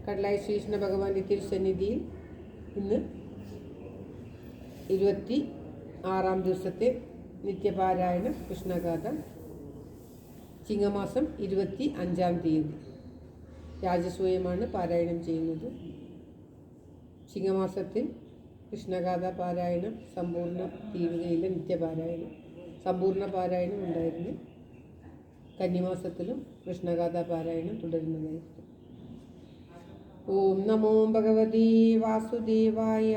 കടലായി ശ്രീകൃഷ്ണ ഭഗവാന്റെ തിരുസന്നിധിയിൽ ഇന്ന് 26-ാം ദിവസത്തെ നിത്യപാരായണ കൃഷ്ണഗാഥ. ചിങ്ങമാസം 25-ാം തീയതി രാജസൂയമാണ് പാരായണം ചെയ്യുന്നത്. ചിങ്ങമാസത്തിൽ കൃഷ്ണഗാഥ പാരായണം സമ്പൂർണ്ണ തീരുകയില്ല. നിത്യപാരായണം സമ്പൂർണ്ണ പാരായണം ഉണ്ടായിരുന്നു. കന്നിമാസത്തിലും കൃഷ്ണഗാഥ പാരായണം തുടരുന്നതായിരുന്നു. ഓം നമോ ഭഗവതി വാസുദേവായ.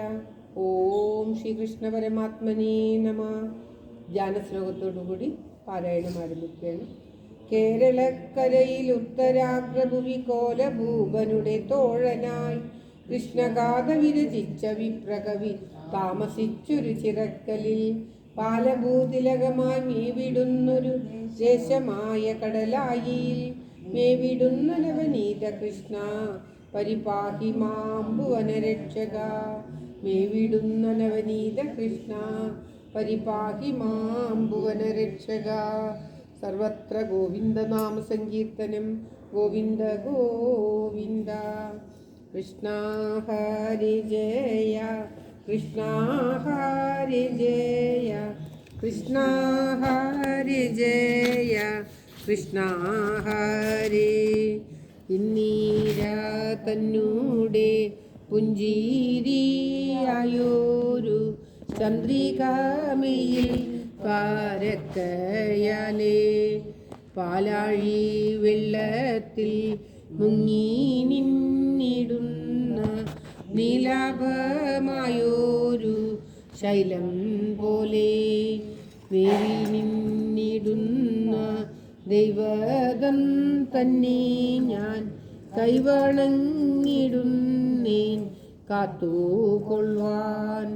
ഓം ശ്രീകൃഷ്ണ പരമാത്മനേ നമ. ധ്യാനശ്ലോകത്തോടുകൂടി പാരായണം ആരംഭിക്കുകയാണ്. കേരളക്കരയിൽ ഉത്തരാഗ്രഭുവി കോലഭൂപനുടെ തോഴനായി കൃഷ്ണഗാഥ വിരചിച്ച വിപ്രകവി താമസിച്ചൊരു ചിറക്കലിൽ പാലഭൂതിലകമായി മേവിടുന്നൊരു ദേശമായ കടലായിൽ മേവിടുന്ന നവനീത കൃഷ്ണ പരിപാഹി മാം ഭുവനരക്ഷക. മേവിടുന്ന നവനീത കൃഷ്ണ പരിപാഹി മാം ഭുവനരക്ഷക. സർവത്ര ഗോവിന്ദനാമ സങ്കീർത്തനം. ഗോവിന്ദ ഗോവിന്ദ. കൃഷ്ണ ഹരി ജയ കൃഷ്ണ ഹരി ജയ കൃഷ്ണ ഹരി ജയ കൃഷ്ണ ഹരി. ഇന്നീര തന്നൂടെ പുഞ്ചിരിയായോരു ചന്ദ്രികാമയിൽ പാരക്കയാലേ പാലാഴി വെള്ളത്തിൽ മുങ്ങി നിന്നിടുന്ന നീലാഭമായോരു ശൈലം പോലെ വേറി നിന്നിടുന്ന ദൈവതം തന്നെ ഞാൻ കൈവണങ്ങിടുന്നേൻ കാത്തുകൊള്ളുവാൻ.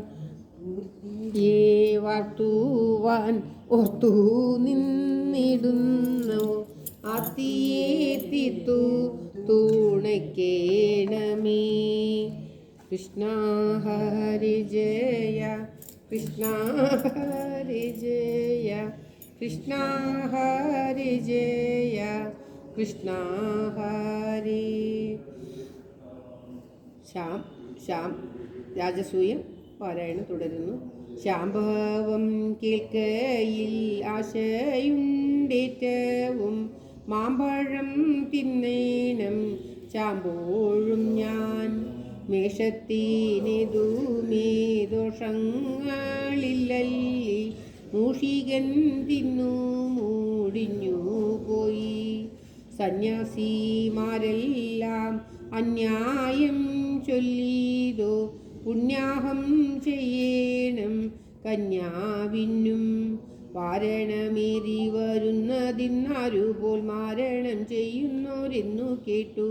വാഴ്ത്തുവാൻ ഓർത്തു നിന്നിടുന്നു ആത്തിയെ തീർത്തു തുണയ്ക്കേണമേ. കൃഷ്ണ ഹരി ജയ കൃഷ്ണ ഹരി ജയ കൃഷ്ണ ഹരി ജയ കൃഷ്ണ ഹരി. ശ്യാം രാജസൂയം പാരായണം തുടരുന്നു. ശാംഭവം കേൾക്കയിൽ ആശയുണ്ടേറ്റവും മാമ്പഴം തിന്നേണം ചാമ്പോഴും ഞാൻ. മേഷത്തിനെതുമേ ദോഷങ്ങളില്ലല്ലി മൂഷികൻ തിന്നു മൂടിഞ്ഞു പോയി. സന്യാസിമാരെല്ലാം അന്യായം ചൊല്ലിതോ പുണ്യാഹം ചെയ്യണം കന്യാവിനും. വാരണമേറി വരുന്നതിനാരുപോൽ മാരണം ചെയ്യുന്നോരെന്നു കേട്ടു.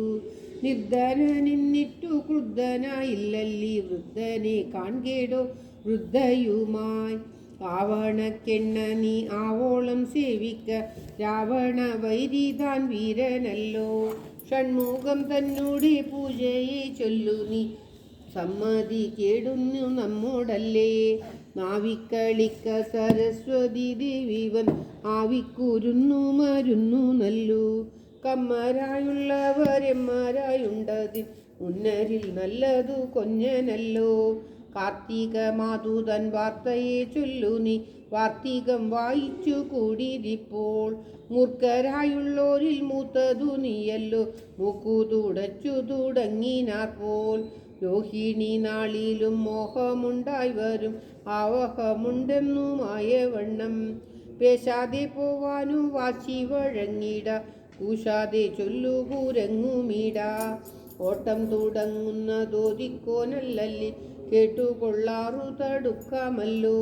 നിർധനനിന്നിട്ടു ക്രുദ്ധനായില്ലല്ലി വൃദ്ധനെ കാൺകേടോ വൃദ്ധയുമായി. ആവണക്കെണ്ണ നീ ആവോളം സേവിക്ക രാവണ വൈരിതാൻ വീരനല്ലോ. ഷൺമുഖം തന്നോടെ പൂജയെ ചൊല്ലു നീ സമ്മതി കേടുന്നു നമ്മോടല്ലേ. നാവിക്കളിക്ക സരസ്വതി ദേവിവൻ ആവിക്കുരുന്നു മരുന്നു നല്ലു. കമ്മരായുള്ളവരെന്മാരായുണ്ടതിൽ ഉന്നരിൽ നല്ലതു കൊഞ്ഞനല്ലോ. കാർത്തിക മാതുതൻ വാർത്തയെ ചൊല്ലു നീ വാർത്തികം വായിച്ചു കൂടിയിരിപ്പോൾ. മൂർഖരായുള്ളോരിൽ മൂത്തതു നീയല്ലോ മൂക്കു തുടച്ചു തുടങ്ങിനാർ പോൽ. രോഹിണി നാളിലും മോഹമുണ്ടായി വരും ആവഹമുണ്ടെന്നുമായ വണ്ണം. പേശാതെ പോവാനു വാശി വഴങ്ങിട കൂശാതെ ചൊല്ലു കൂരങ്ങുമീട. ഓട്ടം തുടങ്ങുന്നതോതിക്കോനല്ലല്ലി കേട്ടുകൊള്ളാറു തടുക്കാമല്ലോ.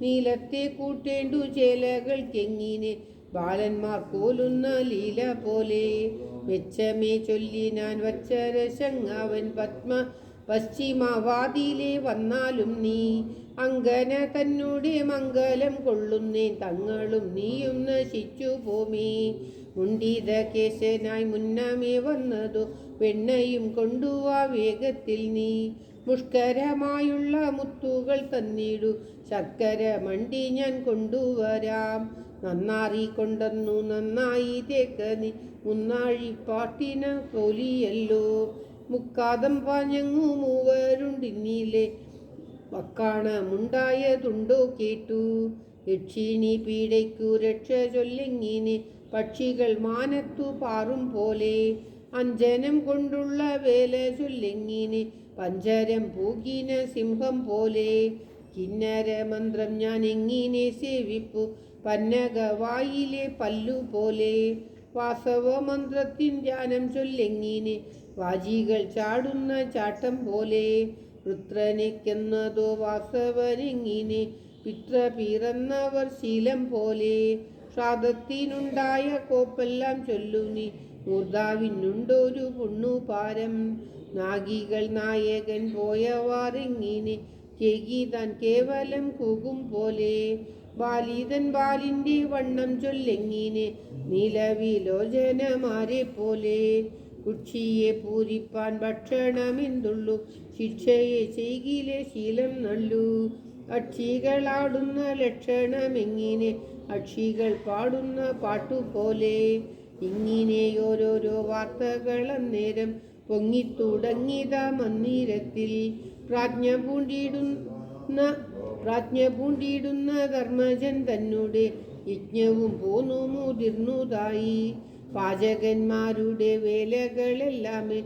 നീലത്തെ കൂട്ടേണ്ടു ചേലകൾക്കെങ്ങിനെ ബാലന്മാർ പോലുന്ന ലീല പോലെ. മെച്ചമേ ചൊല്ലി ഞാൻ വച്ചരശങ്ങവൻ പശ്ചിമവാതിലെ വന്നാലും നീ. അങ്കന തന്നോടെ മംഗലം കൊള്ളുന്നേൻ തങ്ങളും നീയും നശിച്ചു പോമേ. മുണ്ടിത കേശനായി മുന്നമേ വന്നതു വെണ്ണയും കൊണ്ടുവാ വേഗത്തിൽ നീ. മുഷ്കരമായുള്ള മുത്തുകൾ തന്നിടു ശർക്കര മണ്ടി ഞാൻ കൊണ്ടുവരാം. നന്നാറിക്കൊണ്ടെന്നു നന്നായി തേക്ക നീ മുന്നാഴിപ്പാട്ടിന കോലിയല്ലോ. മുക്കാതം പാഞ്ഞങ്ങു മൂവരുണ്ടിന്നിലെ വക്കാണമുണ്ടായതുണ്ടോ കേട്ടു. യക്ഷിണി പീഡയ്ക്കു രക്ഷ ചൊല്ലിങ്ങിനെ പക്ഷികൾ മാനത്തു പാറും പോലെ. അഞ്ജനം കൊണ്ടുള്ള വേല ചൊല്ലിങ്ങിനെ പഞ്ചരം പൂകിന സിംഹം പോലെ. കിന്നര മന്ത്രം ഞാൻ എങ്ങിനെ സേവിപ്പു പന്നക വായിലെ പല്ലുപോലെ. വാസവ മന്ത്രത്തിൻ ധ്യാനം ചൊല്ലെങ്ങിനെ വാജികൾ ചാടുന്ന ചാട്ടം പോലെ. വൃത്രനിക്കുന്നതോ വാസവനെങ്ങിനെ പിത്ര പിറന്നവർ ശീലം പോലെ. ശ്രാദ്ധത്തിനുണ്ടായ കോപ്പെല്ലാം ചൊല്ലുനി മൂർധാവിനുണ്ടൊരു പുണ്ണുപാരം. നാഗികൾ നായകൻ പോയവാറിങ്ങിനെ കേകിതാൻ കേവലം കൂകും പോലെ. ബാലിതൻ ബാലിൻ്റെ വണ്ണം ചൊല്ലെങ്ങിനെ നീലവിലോചനമാരെ പോലെ. കുക്ഷിയെ പൂരിപ്പാൻ ഭക്ഷണമെന്തുള്ളു ശിക്ഷയെ ചെയ്കിലെ ശീലം നല്ലു. അക്ഷികളാടുന്ന ലക്ഷണമെങ്ങിനെ അക്ഷികൾ പാടുന്ന പാട്ടുപോലെ. ഇങ്ങനെ ഓരോരോ വാർത്തകൾ അന്നേരം പൊങ്ങിത്തുടങ്ങിത മന്ദിരത്തിൽ. പ്രാജ്ഞ പൂണ്ടിടുന്ന ധർമ്മജൻ തന്നുടെ യജ്ഞവും പോന്നു മുതിർന്നതായി. പാചകന്മാരുടെ വേലകളെല്ലാമേ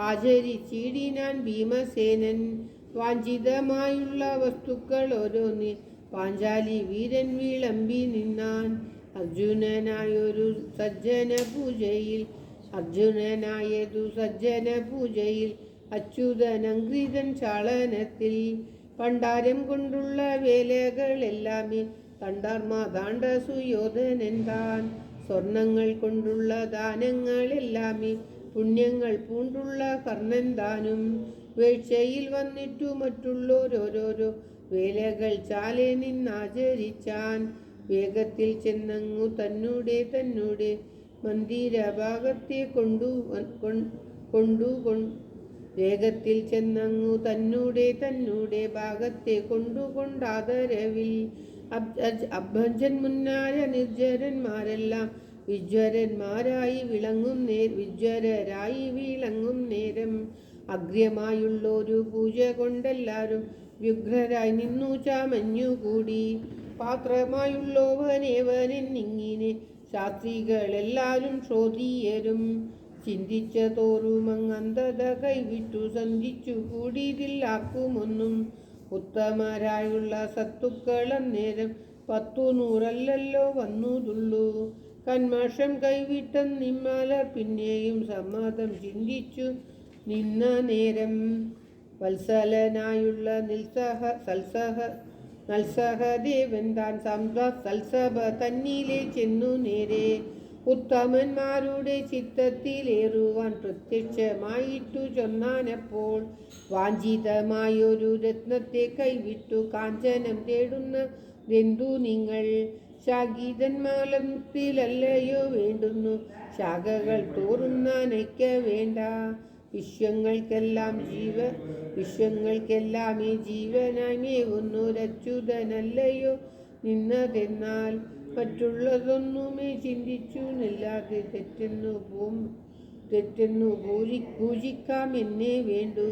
ആചരിച്ചിടിനാൻ ഭീമസേനൻ. വാഞ്ചിതമായുള്ള വസ്തുക്കൾ ഓരോന്ന് പാഞ്ചാലി വീരൻ വിളമ്പി നിന്നാൻ. അർജുനനായതു സജ്ജന പൂജയിൽ അച്യുതനങ്കൃതൻ ചാളനത്തിൽ. പണ്ടാരം കൊണ്ടുള്ള വേലകളെല്ലാമേ കണ്ടാർമാതാണ്ട സുയോധനൻ താൻ. സ്വർണങ്ങൾ കൊണ്ടുള്ള ദാനങ്ങളെല്ലാമേ പുണ്യങ്ങൾ പൂണ്ടുള്ള കർണൻ താനും. വേഴ്ചയിൽ വന്നിട്ടു മറ്റുള്ളോരോരോരോ വേലകൾ ചാലെ നിന്നാചരിച്ചാൻ. വേഗത്തിൽ ചെന്നങ്ങു തന്നുടെ മന്ദിരഭാഗത്തെ വേഗത്തിൽ ചെന്നങ്ങു തന്നുടെ ഭാഗത്തെ കൊണ്ടുകൊണ്ടാദരവിൽ. അഭ്ഭഞ്ജന്മുന്നായ നിർജ്ജരന്മാരെല്ലാം വിജ്വരരായി വിളങ്ങും നേരം. അഗ്രമായുള്ളൊരു പൂജ കൊണ്ടെല്ലാരും വ്യുഗ്രരായി നിന്നു ചാമഞ്ഞുകൂടി. പാത്രമായുള്ളവനേവനെന്നിങ്ങിനെ ശാസ്ത്രികളെല്ലാരും ശ്രോതീയരും. ചിന്തിച്ച തോറുമങ്ങന്തത കൈവിട്ടു സന്ധിച്ചു കൂടിയതില്ലാക്കുമൊന്നും. ഉത്തമരായുള്ള സത്തുക്കൾ അന്നേരം 100 വന്നുതുള്ളൂ. കന്മഷം കൈവിട്ടെന്നിന്മാലർ പിന്നെയും സമ്മതം ചിന്തിച്ചു നിന്ന നേരം. വത്സലനായുള്ള നൽസഹദേവൻ താൻ സൽസഭ തന്നിലെ ചെന്നു നേരെ. ഉത്തമന്മാരുടെ ചിത്തത്തിലേറുവാൻ പ്രത്യക്ഷമായിട്ടു ചൊന്നാനപ്പോൾ. വാഞ്ചിതമായൊരു രത്നത്തെ കൈവിട്ടു കാഞ്ചനം തേടുന്നതെന്തു നിങ്ങൾ. ശാഗീതന്മാലത്തിലല്ലയോ വേണ്ടുന്നു ശാഖകൾ തോറുന്നനയ്ക്ക വേണ്ട. വിശ്വങ്ങൾക്കെല്ലാമേ ജീവനായി മേവുന്നൊരച്യുതനല്ലയോ നിന്നതെന്നാൽ. മറ്റുള്ളതൊന്നുമേ ചിന്തിച്ചു നില്ലാതെ തെറ്റെന്നു പൂജിക്കാം എന്നേ വേണ്ടു.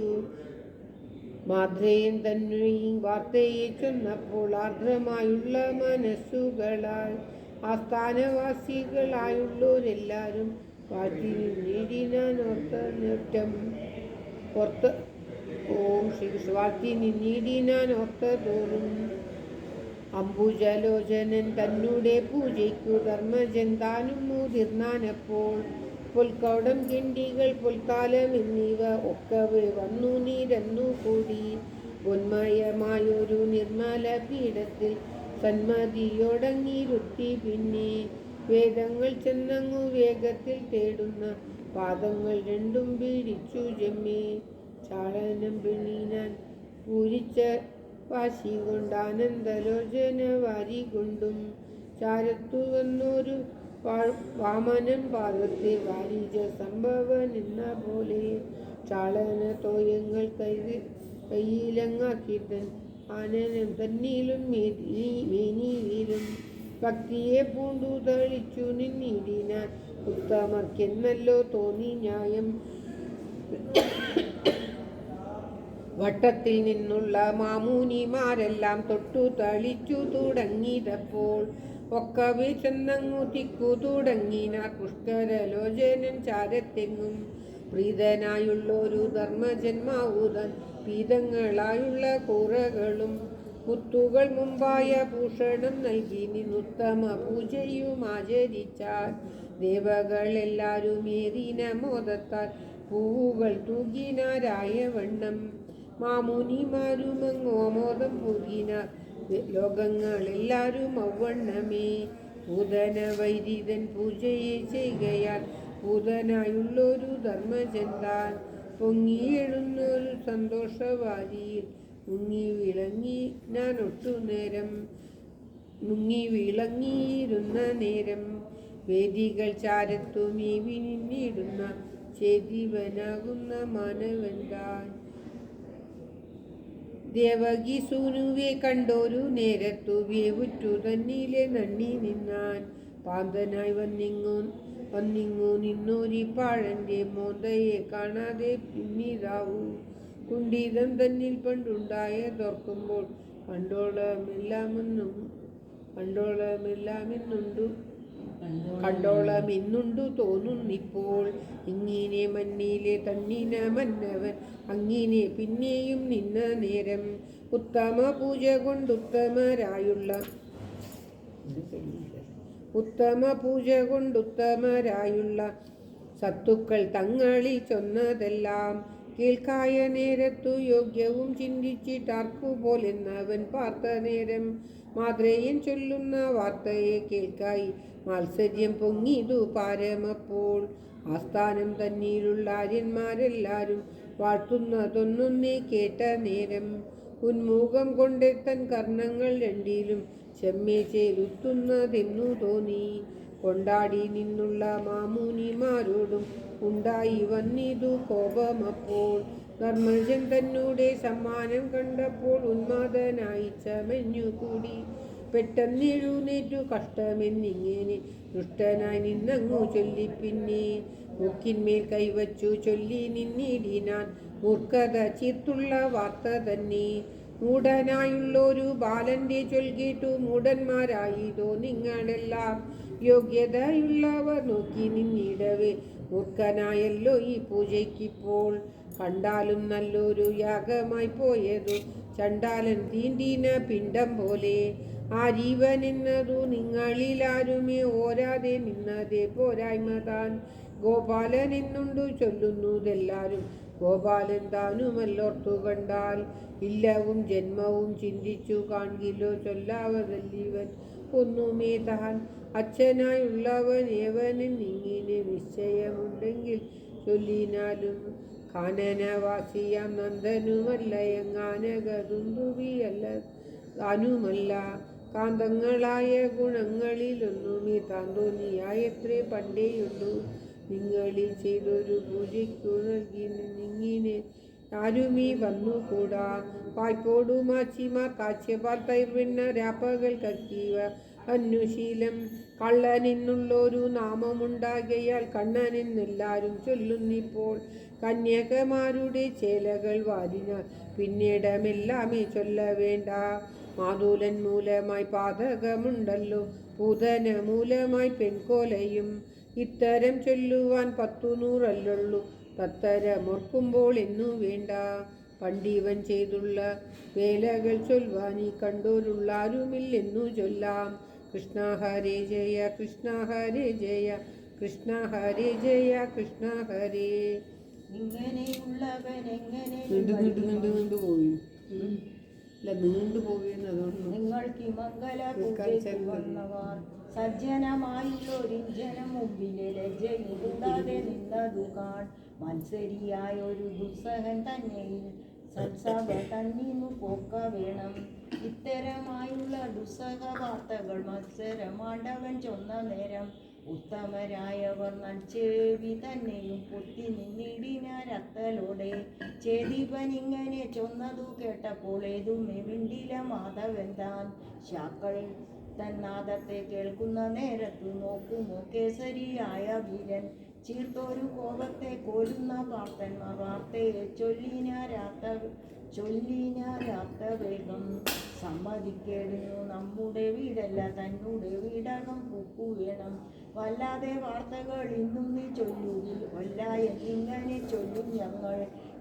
മാദ്രേയൻ തന്നെയും വാർത്തയെ ചൊന്നപ്പോൾ ആർദ്രമായുള്ള മനസ്സുകളാൽ ആസ്ഥാനവാസികളായുള്ളവരെല്ലാരും വാഴ്ത്തി നിന്നീടിനാനോർത്തോറും. അംബുജലോചനൻ തന്നുടെ പൂജയ്ക്കു ധർമ്മജൻ താനും മുതിർന്നാനപ്പോൾ. പൊൽക്കൗടം കിണ്ടികൾ പൊൽക്കാലം എന്നിവ ഒക്കവേ വന്നു നിരന്നു കൂടി. ഉന്മയമായൊരു നിർമ്മല പീഠത്തിൽ സന്മതിയോടങ്ങിരുത്തി പിന്നെ. വേദങ്ങൾ ചെന്നങ്ങു വേഗത്തിൽ തേടുന്ന പാദങ്ങൾ രണ്ടും പിടിച്ചു ജമ്മേ. ചാളനം പിണീനാൻ പൂരിച്ച വാശി കൊണ്ടാനന്ദലോചന വാരികൊണ്ടും. ചാരത്തു വന്നൊരു വാമനൻ പാദത്തെ വാരിജ സംഭവൻ എന്ന പോലെ. ചാളന തോയങ്ങൾ കയ്യിലങ്ങാക്കിത്തൻ ആനനം തന്നിലും മേനിയിലും. ഭക്തിയെ പൂണ്ടു തളിച്ചു നിന്നിടിനാൻ ഉത്തമർക്കെന്നല്ലോ തോന്നി ന്യായം. വട്ടത്തിൽ നിന്നുള്ള മാമൂനിമാരെല്ലാം തൊട്ടു തളിച്ചു തുടങ്ങിയതപ്പോൾ ഒക്കവേ ചെന്നങ്ങു തിക്കു തുടങ്ങിനാർ പുഷ്കരലോചനൻ ചാരത്തെങ്ങും പ്രീതനായുള്ളൊരു ധർമ്മജന്മാവുതൻ പീതങ്ങളായുള്ള കൂറകളും മുത്തുകൾ മുമ്പായ ഭൂഷണം നൽകി നിന്നുത്തമ പൂജയും ആചരിച്ചാൽ ദേവകളെല്ലാരും ഏറിന മോദത്താൽ പൂവുകൾ തൂകിനാരായ വണ്ണം മാമുനിമാരുമങ്ങോമോദം പൂകിനാർ ലോകങ്ങളെല്ലാരും ഔവണ്ണമേ. പൂതന വൈദികൻ പൂജയെ ചെയ്യുകയാൽ പൂതനായുള്ളൊരു ധർമ്മജന്താൻ പൊങ്ങിയെഴുന്നൊരു സന്തോഷവാരിയിൽ മുങ്ങി വിളങ്ങിയിരുന്ന നേരം വേദികൾ ചാരത്തു മേവി നിന്നിടുന്ന ചേതിവനാകുന്ന മാനവൻ താൻ ദേവകി സൂനുവെ കണ്ടോരു നേരത്തു വേവുറ്റു തന്നിലെ നണ്ണി നിന്നാൻ പാന്തനായി വന്നിങ്ങു നിന്നോരി പാഴന്റെ മോന്തയെ കാണാതെ പിന്നിതാവൂ കുണ്ടീതം തന്നിൽ പണ്ടുണ്ടായ തോർക്കുമ്പോൾ കണ്ടോളമെന്നുണ്ടു തോന്നുന്നിപ്പോൾ ഇങ്ങനെ മണ്ണിലെ തന്നിന മന്നവൻ അങ്ങിനെ പിന്നെയും നിന്ന നേരം ഉത്തമ പൂജ കൊണ്ടുത്തമരായുള്ള സത്തുക്കൾ തങ്ങളിൽ ചൊന്നതെല്ലാം കേൾക്കായ നേരത്തു യോഗ്യവും ചിന്തിച്ചിട്ടാർക്കുപോലെന്നവൻ പാർത്ത നേരം മാത്രേയൻ ചൊല്ലുന്ന വാർത്തയെ കേൾക്കായി മാത്സര്യം പൊങ്ങിയതു പാരമപ്പോൾ ആസ്ഥാനം തന്നിലുള്ള ആര്യന്മാരെല്ലാരും വാഴ്ത്തുന്നതൊന്നൊന്നേ കേട്ട നേരം ഉന്മുഖം കൊണ്ടെത്തൻ കർണങ്ങൾ രണ്ടിലും ചെമ്മേ ചേരുത്തുന്നതെന്നു തോന്നി കൊണ്ടാടി നിന്നുള്ള മാമുനിമാരോടും ഉണ്ടായി വന്നിതു കോപമപ്പോൾ ധർമ്മജൻ തന്നൂടെ സമ്മാനം കണ്ടപ്പോൾ ഉന്മാദനായി ചമഞ്ഞുകൂടി പെട്ടെന്നെഴുന്നേറ്റു കഷ്ടമെന്നിങ്ങനെ ദുഷ്ടനായി നിന്നങ്ങു ചൊല്ലി പിന്നെ മൂക്കിന്മേൽ കൈവച്ചു ചൊല്ലി നിന്നിടിനാൻ മൂർഖത ചീർത്തുള്ള വാർത്ത തന്നെ മൂഢനായുള്ളൊരു ബാലന്റെ ചൊൽകേട്ടു മൂഢന്മാരായിതോ നിങ്ങളെല്ലാം യോഗ്യതയുള്ളവർ നോക്കി നിന്നിടവേ മൂർഖനായല്ലോ ഈ പൂജയ്ക്കിപ്പോൾ കണ്ടാലും നല്ലൊരു യാഗമായി പോയതു ചണ്ടാലൻ തീണ്ടീന പിണ്ടം പോലെ ആ ജീവൻ എന്നതു നിങ്ങളിലാരുമേ ഓരാതെ നിന്നതേ പോരായ്മ താൻ ഗോപാലൻ എന്നുണ്ടു ചൊല്ലുന്നതെല്ലാരും ഗോപാലൻ താനുമല്ലോർത്തു കണ്ടാൽ ഇല്ലവും ജന്മവും ചിന്തിച്ചു കാൺകിലോ ചൊല്ലാവതല്ലീവൻ ഒന്നുമേ താൻ അച്ഛനായുള്ളവൻ ഏവനെന്നിങ്ങനെ നിശ്ചയമുണ്ടെങ്കിൽ ചൊല്ലിനാലും കാനനവാസിയാം നന്ദനുമല്ല എങ്ങാനകതുന്തുവിയല്ല താനുമല്ല കാന്തങ്ങളായ ഗുണങ്ങളിലൊന്നുമേ താൻ തോന്നിയായത്രേ പണ്ടേയുള്ളൂ നിങ്ങളിൽ ചെയ്തൊരു പൂജയ്ക്കു നൽകി നിന്നിങ്ങനെ ആരുമീ വന്നുകൂടാ വായ്പോടു മാച്ചിമാർ കാഴ്ചപാൽ തൈർവെണ്ണ രാപ്പകൾ കക്കീവ അന്വശീലം കള്ളനെന്നുള്ളൊരു നാമമുണ്ടാകയാൽ കണ്ണനെന്നെല്ലാരും ചൊല്ലുന്നിപ്പോൾ കന്യകമാരുടെ ചേലകൾ വാരിനാൽ പിന്നീടമെല്ലാമേ ചൊല്ലവേണ്ട മാതൂലൻ മൂലമായി പാതകമുണ്ടല്ലോ പൂതന മൂലമായി പെൺകോലയും ഇത്തരം ചൊല്ലുവാൻ 100 തത്തരമോർക്കുമ്പോൾ എന്നു വേണ്ട പണ്ടിവൻ ചെയ്തുള്ള വേലകൾ ചൊൽവാൻ ഈ കണ്ടോരുള്ളാരുമില്ലെന്നു ചൊല്ലാം കൃഷ്ണ ഹരേ ജയ കൃഷ്ണ ഹരേ ജയ കൃഷ്ണ ഹരേ ജയ കൃഷ്ണ ഹരേ. നീണ്ടു പോയി നിങ്ങൾക്ക് മംഗള സജ്ജനമായുള്ളൊരിഞ്ചനം മുമ്പിലെ ലജ്ജയില്ലാതെ നിന്നതു കാൺ മത്സരിയായ ഒരു ദുസ്സഹൻ തന്നെയിൽ സത്സഭ തന്നിന്നു പോക്ക വേണം. ഇത്തരമായുള്ള ദുസ്സഹ വാർത്തകൾ മത്സരമാണ്ടവൻ ചൊന്ന നേരം ഉത്തമരായവർ നൽച്ചേവി തന്നെയും പൊത്തി നിന്നിടിനാരത്തലോടെ ചേതിപനിങ്ങനെ ചൊന്നതു കേട്ടപ്പോൾ ഏതുമേ മിണ്ടില മാധവൻ താൻ ശാക്കൾ തന്നാദത്തെ കേൾക്കുന്ന നേരത്തു നോക്കുമോ കേസരിയായ വീരൻ ചീർത്തൊരു കോപത്തെ കോരുന്ന പാർത്തന്മാർ വാർത്തയെ ചൊല്ലിനാരാത്ത വേഗം സമ്മതിക്കേടുന്നു നമ്മുടെ വീടല്ല തന്നൂടെ വീടകം പൂക്കു വേണം. വല്ലാതെ വാർത്തകൾ ഇന്നും നീ ചൊല്ലുകിൽ വല്ല എന്നിങ്ങനെ ചൊല്ലും ഞങ്ങൾ.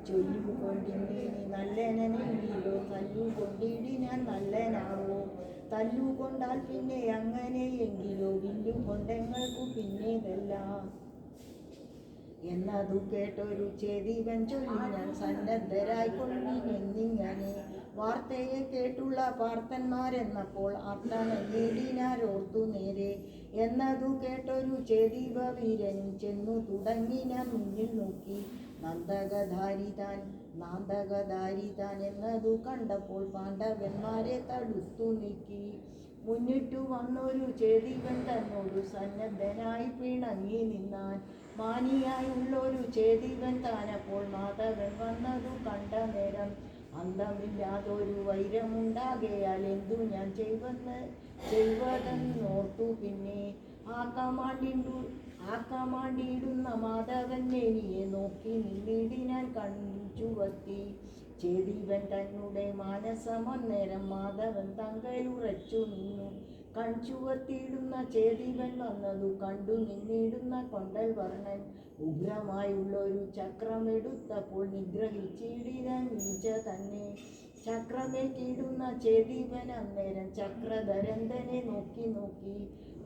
ചൊല്ലുകൊണ്ടിനി നല്ലനെങ്കിലോ തല്ലുകൊണ്ടിടി ഞാൻ നല്ലനാവോ. തല്ലുകൊണ്ടാൽ പിന്നെ അങ്ങനെയെങ്കിലോ വില്ലുകൊണ്ടെങ്ങൾക്കു പിന്നേതെല്ലാം എന്നതു കേട്ടൊരു ചേതീവൻ ചൊല്ലി ഞാൻ സന്നദ്ധരായിക്കൊള്ളിനെന്നിങ്ങനെ. വാർത്തയെ കേട്ടുള്ള പാർത്തന്മാരെന്നപ്പോൾ ആർത്തനെല്ലിനാരോർത്തു നേരെ. എന്നതു കേട്ടൊരു ചേതീവ വീരനും ചെന്നു തുടങ്ങിന മുന്നിൽ നോക്കി. നാന്തകധാരിതാൻ എന്നതു കണ്ടപ്പോൾ പാണ്ഡവന്മാരെ തടുത്തു നീക്കി. മുന്നിട്ടു വന്നൊരു ചേതീവൻ തന്നോടു സന്നദ്ധനായി പിണങ്ങി നിന്നാൻ. മാനിയായുള്ളൊരു ചേതീവൻ താനപ്പോൾ മാധവൻ വന്നതു കണ്ട നേരം അന്തമില്ലാതൊരു വൈരമുണ്ടാകയാൽ എന്തു ഞാൻ ചെയ്വതെന്നോർത്തു പിന്നെ. ആക്കമാണ്ടിടുന്ന മാധവൻ മേനിയെ നോക്കി നിന്നിടിനാൻ കൺചുവത്തി. ചേതീവൻ തന്നെ മാനസമന്നേരം മാധവൻ തങ്കലുറച്ചു നിന്നു. കൺചുവത്തിയിടുന്ന ചേതീവൻ വന്നതു കണ്ടു നിന്നിടുന്ന കൊണ്ടൽ വർണ്ണൻ ഉഗ്രമായുള്ളൊരു ചക്രമെടുത്തപ്പോൾ നിഗ്രഹിച്ചിടിനാൻ വീഴ്ച തന്നെ. ചക്രമേറ്റിടുന്ന ചേതീവൻ അന്നേരം ചക്രധരന്തനെ നോക്കി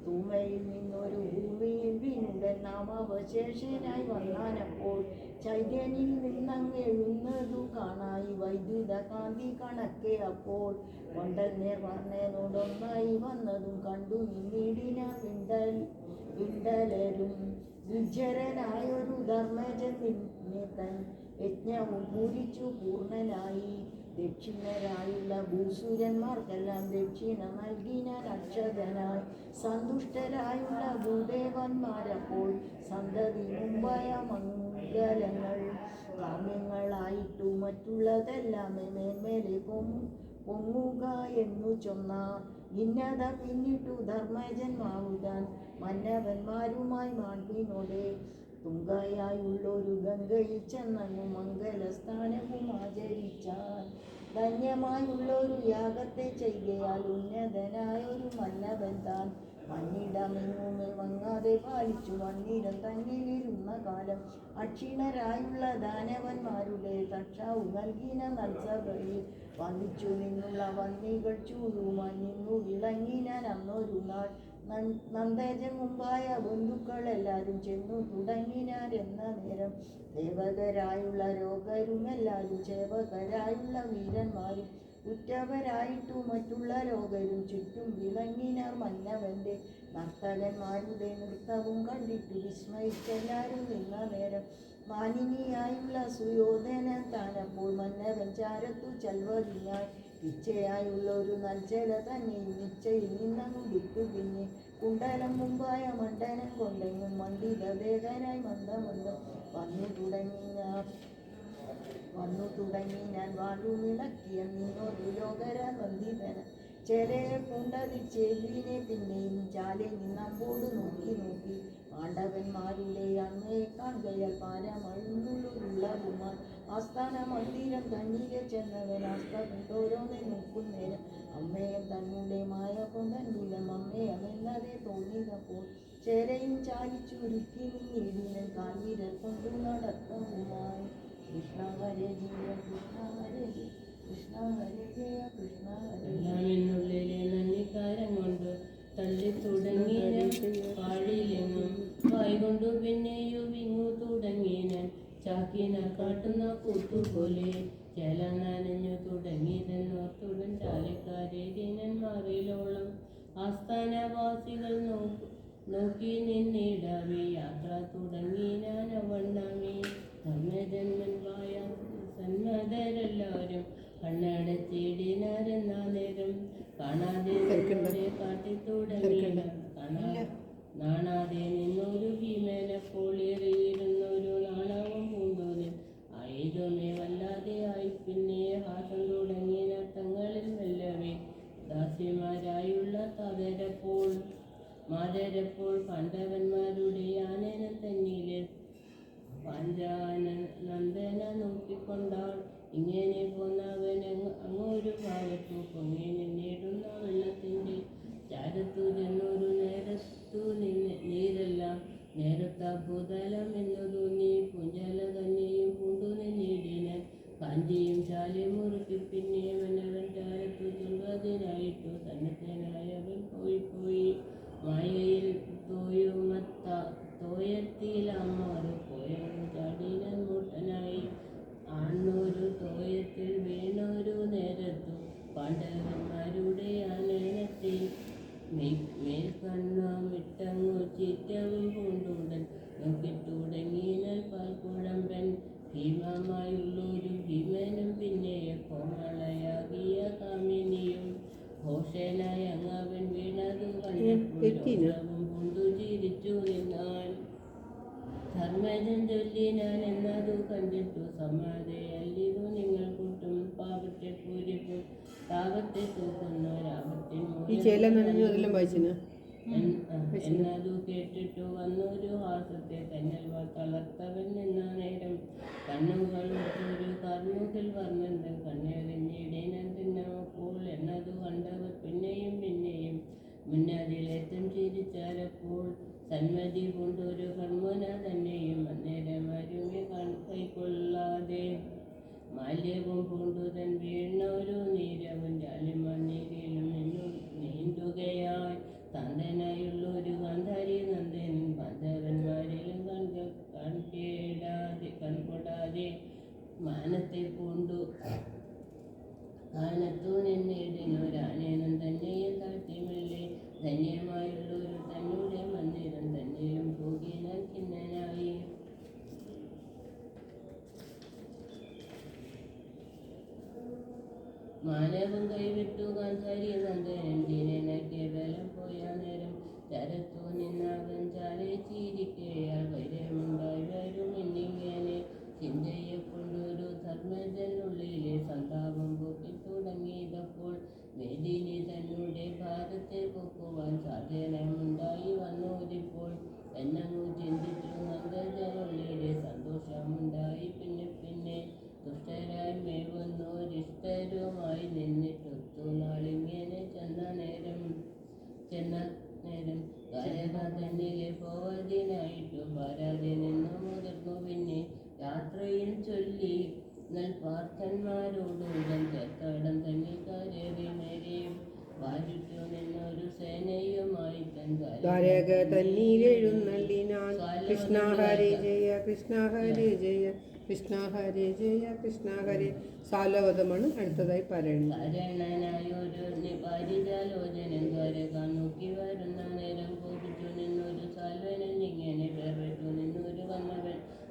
തൂമയിൽ നിന്നൊരു ഭൂമിയിൽ വീണുടൻ നാമാവശേഷനായി വന്നാനപ്പോൾ ചൈതന്യനിൽ നിന്നങ്ങെഴുന്നതു കാണായി വൈദ്യുത കാന്തി കണക്കെ. അപ്പോൾ കൊണ്ടൽ നേർവർണ്ണനോടൊന്നായി വന്നതും കണ്ടു നിന്നിടിന വിണ്ടലരും. വിജരനായൊരു ധർമ്മജൻ തൻ യജ്ഞവും പൂരിച്ചു പൂർണ്ണനായി. ദക്ഷിണരായുള്ള ഭൂസുരന്മാർക്കെല്ലാം ദക്ഷിണ നൽകിനാൻ അക്ഷതനായി. സന്തുഷ്ടരായുള്ള ഭൂദേവന്മാരപ്പോൾ സന്തതി മുമ്പായ മംഗലങ്ങൾ കാമ്യങ്ങളായിട്ടു മറ്റുള്ളതെല്ലാം മേന്മേലെ പൊങ്ങുക എന്നു ചൊന്നാർ. ഭിന്നത പിന്നിട്ടു ധർമ്മജന്മാവുതാൻ മന്നവന്മാരുമായി മാൺപിനോടെ തുങ്കയായുള്ളൊരു ഗംഗയിൽ ചെന്നങ്ങു മംഗലസ്ഥാനവും ആചരിച്ചാൽ. ധന്യമായുള്ളൊരു യാഗത്തെ ചെയ്യുകയാൽ ഉന്നതനായൊരു മന്നവൻ താൻ മന്നിടമെങ്ങുമേ വങ്ങാതെ പാലിച്ചു വന്നിരം തന്നിലിരുന്ന കാലം. അക്ഷീണരായുള്ള ദാനവന്മാരുടെ തക്ഷാവു നൽകിന നൽസഭയിൽ വന്നിച്ചു നിന്നുള്ള വന്നികൾ ചൂടുവാൻ നിന്നു വിളങ്ങിനാൻ അന്നൊരു നാൾ. നന്ദജൻ മുമ്പായ ബന്ധുക്കളെല്ലാവരും ചെന്നു തുടങ്ങിനാരെന്ന നേരം ദേവകരായുള്ള രോഗരുമെല്ലാവരും സേവകരായുള്ള വീരന്മാരും ഉറ്റവരായിട്ടു മറ്റുള്ള രോഗരും ചുറ്റും വിളങ്ങിനാർ. മന്നവന്റെ നർത്തകന്മാരുടെ നൃത്തവും കണ്ടിട്ടു വിസ്മയിച്ചെല്ലാവരും നിന്ന നേരം മാനിനിയായുള്ള സുയോധന താനപ്പോൾ മന്നവൻ ചാരത്തു ചൽവതിനായി ഇച്ഛയായുള്ളൊരു നൽജല തന്നെയും നിശ്ചയിൽ നിന്നങ്ങു വിട്ടു. പിന്നെ കുണ്ടലം മുമ്പായ മണ്ഡനം കൊണ്ടെങ്ങും മണ്ഡിതദേഹനായി മന്ദമന്ദം വന്നു തുടങ്ങി ഞാൻ വാഴുമിളക്കിയ നിന്നൊരു ലോകര വന്ദിതന. ചെരയെ പൂണ്ടതിൽ ചെവിനെ പിന്നെയും ചാലെ നിന്നമ്പോട് നോക്കി പാണ്ഡവന്മാരുടെ അമ്മയെ കാണുകയാൽ പാരമഴുന്നുള്ളുള്ളതുമാൻ ആസ്ഥാന മന്ദിരം തന്നിലെ ചെന്നവൻ ആസ്ഥാനം ഓരോന്നെ നോക്കുന്നേരം അമ്മയെ തന്നെ മായ കൊണ്ടന്നിലും അമ്മയമെന്നതേ തോന്നിയപ്പോൾ ചേരയും ചാലിച്ചുരുക്കി നിന്നിടിനൻ കാൽവിരൽ കൊണ്ടു നടത്തവുമായി. കൃഷ്ണ ഹരേ ജയ കൃഷ്ണ ഹരേ ജയ കൃഷ്ണ ഹരേ ജയ കൃഷ്ണ ഹരേ. എല്ലാമെന്നുള്ളിലെ നന്ദിക്കാരം കൊണ്ട് തള്ളി തുടങ്ങിയ പാഴിലെങ്ങും വായികൊണ്ടു പിന്നെയോ വിങ്ങു തുടങ്ങിയൻ ചാക്കിന കാട്ടുന്ന കൂട്ടുപോലെ ജല നനഞ്ഞു തുടങ്ങിയതെന്നോർത്തുടൻ ചാലക്കാരെ ദിനന്മാരിലോളം ആസ്ഥാനവാസികൾ നോക്കി നിന്നിടവേ യാത്ര തുടങ്ങി ഞാൻ അവണ്ണമേ. ധർമ്മജന്മൻവായ സന്മതരെല്ലാവരും കണ്ണടച്ചിടിനാരെന്ന നേരം കാണാതെ കാട്ടിത്തുടങ്ങി. നാണാതെ നിന്നൊരു ഭീമനെപ്പോളേറിയിരുന്നൊരു നാണവും പൂന്തോന്നിൽ ആയുധമേ വല്ലാതെ ആയി. പിന്നെ ഹാസം തുടങ്ങിയ തങ്ങളിൽ മെല്ലവേ ദാസിമാരായുള്ള തവരപ്പോൾ മാതരപ്പോൾ പാണ്ഡവന്മാരുടെ ആനനം തന്നില് പാഞ്ചാനന്ദന നോക്കിക്കൊണ്ടാൾ ഇങ്ങനെ പോന്നവൻ അങ്ങൊരു ഭാഗത്തു പൊങ്ങി നേടുന്ന വെള്ളത്തിൻ്റെ ചാരത്തു ചെന്നൊരു നേരത്തു നീരെല്ലാം നേരത്ത ഭൂതലം എന്നു തോന്നി പൂഞ്ചാല തന്നെയും പൂണ്ടു നേടിനാൻ കാഞ്ചിയും ശാലയും മുറുക്കി പിന്നെ അവനവൻ ചാരത്തു ചൊല്ലുവതിനായിട്ടു സന്നദ്ധനായവൻ പോയി മായയിൽ തോയത്തിലമ്മാറ് പോയൊരു ചാടിനാൻ മൂട്ടനായി ആണ്ണൊരു തോയത്തിൽ വീണൊരു നേരത്തു പാണ്ഡവന്മാരുടെ ആനയനത്തിൽ മേൽക്കണ്ണമിട്ടങ്ങു ചീറ്റവും പൂണ്ടുടൻ നോക്കിത്തുടങ്ങിനാൽ പാൽക്കുഴമ്പൻ ഭീമമായുള്ളൊരു ഭീമനും പിന്നെ കോമളയാകിയ കാമിനിയും ഘോഷനായി അങ്ങവൻ വീണതു കണ്ടപ്പോൾ പൂണ്ടു ചിരിച്ചു നിന്നാൻ ധർമ്മജൻ ചൊല്ലിനാൻ എന്നതു കണ്ടിട്ടു സമാധയല്ലിതു നിങ്ങൾ കൂട്ടും പാപത്തെ പൂരിപ്പും താപത്തെ തൂക്കുന്ന എന്നതു കേട്ടിട്ടു വന്നൊരു ഹാസത്തെ തന്നെ തളർത്തവൻ നിന്ന നേരം കണ്ണുകൾ ഒരു കാർമുകിൽ വർണ്ണന്തൻ കണ്ണെറിഞ്ഞിടേനൻ തിന്നപ്പോൾ എന്നതു കണ്ടവർ പിന്നെയും മുന്നതിലേറ്റം ചിരിച്ചാലപ്പോൾ സന്മതി കൊണ്ടൊരു കൺമുന തന്നെയും അന്നേരം അരുമി കൈക്കൊള്ളാതെ മാല്യവും പൂണ്ടുതൻ വീണൊരു നീരവും ജാലിമണ്ണീരിലും നീന്തുകയായി തന്തനായുള്ളൊരു ഗാന്ധാരി നന്ദൻ പാണ്ഡവന്മാരിലും കൺകൊടാതെ മാനത്തെ പൂണ്ടു കാനത്തു നിന്നിടിനൊരാനേനം തന്നെയും താഴ്ത്തിമല്ലേ ധന്യമായുള്ളൊരു തന്നുടെ മന്ദിരം തന്നെയും പോകിനാൽ കിന്നനായി മാനവും കൈവിട്ടു ഗാന്ധാരി നന്ദനൻ ദീനന കേവലം പോയ നേരം ചരത്തു നിന്നവൻ ചാലിച്ചിരിക്കയാൽ വൈരമുണ്ടായി വരും എന്നിങ്ങനെ ചിന്തയെ കൊണ്ടൊരു ധർമ്മജനുള്ളിലെ സന്താപം പൊക്കി തുടങ്ങിയതപ്പോൾ മേദിനി തന്നെ ഭാരത്തെ പൊക്കുവാൻ സാധനമുണ്ടായി വന്നോരിപ്പോൾ എന്നങ്ങു ചിന്തിച്ചു നന്ദജനുള്ളിലെ സന്തോഷമുണ്ടായി പിന്നെ ദുഷ്ടരായി മേവുന്നോരിഷ്ടരുമായി നിന്നിട്ടൊത്തു നാളിങ്ങനെ ചെന്ന നേരം ദ്വാരക തന്നിലെ പോവതിനായിട്ടു പാരാതെ നിന്നു മുതിർന്നു പിന്നെ യാത്രയിൽ ചൊല്ലി പാർത്ഥന്മാരോട് ഉടൻ ചേർത്തടം തന്നെ കരേറി നേരെയും വാരിട്ടു നിന്നൊരു സേനയുമായി ദ്വാരക തന്നീരെഴുന്നള്ളിനാൻ കൃഷ്ണ ഹരേ ജയ കൃഷ്ണ ഹരേ ജയ കൃഷ്ണ ഹരേ ജയ കൃഷ്ണ ഹരേ സാലവതമാണ് അടുത്തതായി പറയുന്നത്. കരണനായൊരു പാരിജാലോചനൻ ദ്വാരക നോക്കി വരുന്ന നേരം കോപിച്ചു നിന്നൊരു സാൽവനൻ ഇങ്ങനെ പേർവിട്ടു നിന്നൊരു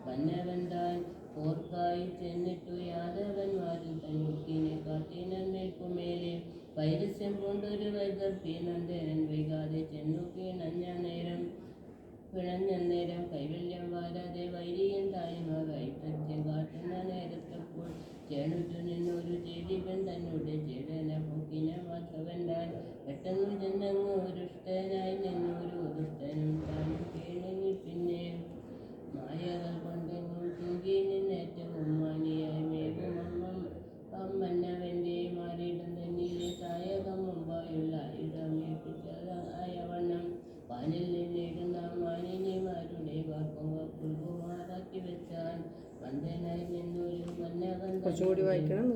വന്നവൻ താൻ പോർക്കായി ചെന്നിട്ടു യാദവന്മാരിൽ തന്നുക്കിനെ കാട്ടിനൻ മേൽക്കുമേലെ പൈരസ്യം കൊണ്ടൊരു വൈദർഭി നന്ദനൻ വൈകാതെ ചെന്നു പിണഞ്ഞ നേരം കൈവല്യം വാരാതെ വൈരിയൻ തായ്മകായി പ്രത്യം കാട്ടുന്ന നേരത്തപ്പോൾ ചേണുറ്റു നിന്നൊരു ചേടിവൻ തന്നോട് ചേടന പൊക്കിന മാധവൻ താൻ പെട്ടെന്നു ചെന്നങ്ങ് ഒരുഷ്ടനായി നിന്നൊരു ദുഷ്ടനും താനും കേണങ്ങി പിന്നെ മായകൾ കൊണ്ടെങ്ങും തൂകി നിന്നേറ്റവും മാനിയായി മേഘം അമ്മന്നവൻ്റെ മാറിയിടം തന്നിലെ സായകം മുമ്പായുള്ള ഇടമേൽപ്പിച്ചതായ വണ്ണം പാനിൽ നിന്നിടുന്ന മാനിനിമാരുടെ വാക്കുമാറാക്കി വെച്ചാൽ വന്ദനായി നിന്നൊരു കുറച്ചുകൂടി വായിക്കണം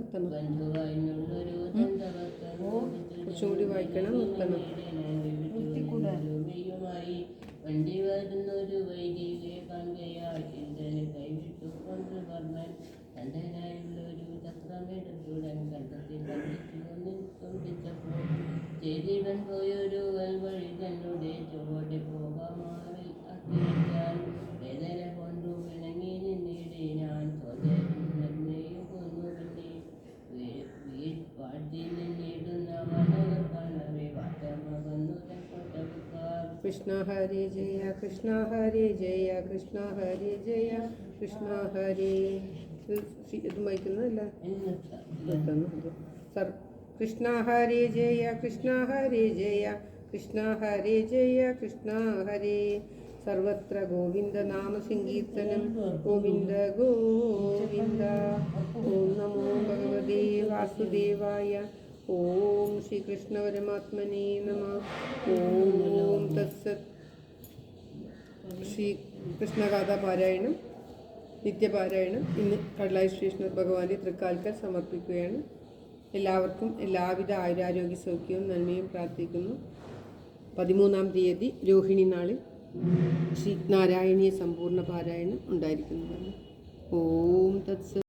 നിർത്തണം. വണ്ടി വരുന്നൊരു വൈകിയെ കാണുകയാൽ ഇന്ദ്രനെ കൈവിട്ടു കൊണ്ട് വർണ്ണൻ തൻ്റെതായുള്ളൊരു ചക്രമെടുത്തുടൻ കണ്ടത്തിൽ കൊണ്ടിച്ചപ്പോൾ ചേരിവൻ പോയൊരു വഴി തന്നെ ചുവടെ പോകാമാറിൽ ആക്കി വെച്ചാൽ വേദന കൊണ്ടു പിണങ്ങി നിന്നിടെ ഞാൻ സ്വജനെയും കൊന്നു പിന്നെ വാഴ്ത്തി നിന്നിടുന്ന വനകൾ കാണവേ വാട്ടമകന്നു കൊട്ടവുക്കാർ. കൃഷ്ണ ഹരേ ജയ കൃഷ്ണ ഹരേ ജയ കൃഷ്ണ ഹരേ ജയ കൃഷ്ണ ഹരേ ഇത് വായിക്കുന്നതല്ല സർ. കൃഷ്ണ ഹരേ ജയ കൃഷ്ണ ഹരേ ജയ കൃഷ്ണ ഹരേ ജയ കൃഷ്ണ ഹരേ. സർവത്ര ഗോവിന്ദ നാമ സങ്കീർത്തനം ഗോവിന്ദ ഗോവിന്ദ. ഓം നമോ ഭഗവതേ വാസുദേവായ. ഓം ശ്രീകൃഷ്ണ പരമാത്മനേ നമഃ. ഓം തത്സത്. ശ്രീ കൃഷ്ണഗാഥ പാരായണം, നിത്യപാരായണം ഇന്ന് കടലായി ശ്രീകൃഷ്ണ ഭഗവാന്റെ തൃക്കാൽക്കൽ സമർപ്പിക്കുകയാണ്. എല്ലാവർക്കും എല്ലാവിധ ആയുരാരോഗ്യ സൗഖ്യവും നന്മയും പ്രാർത്ഥിക്കുന്നു. 13-ാം തീയതി രോഹിണി നാളിൽ ശ്രീ നാരായണീയ സമ്പൂർണ്ണ പാരായണം ഉണ്ടായിരിക്കുന്നതാണ്. ഓം തത്സ.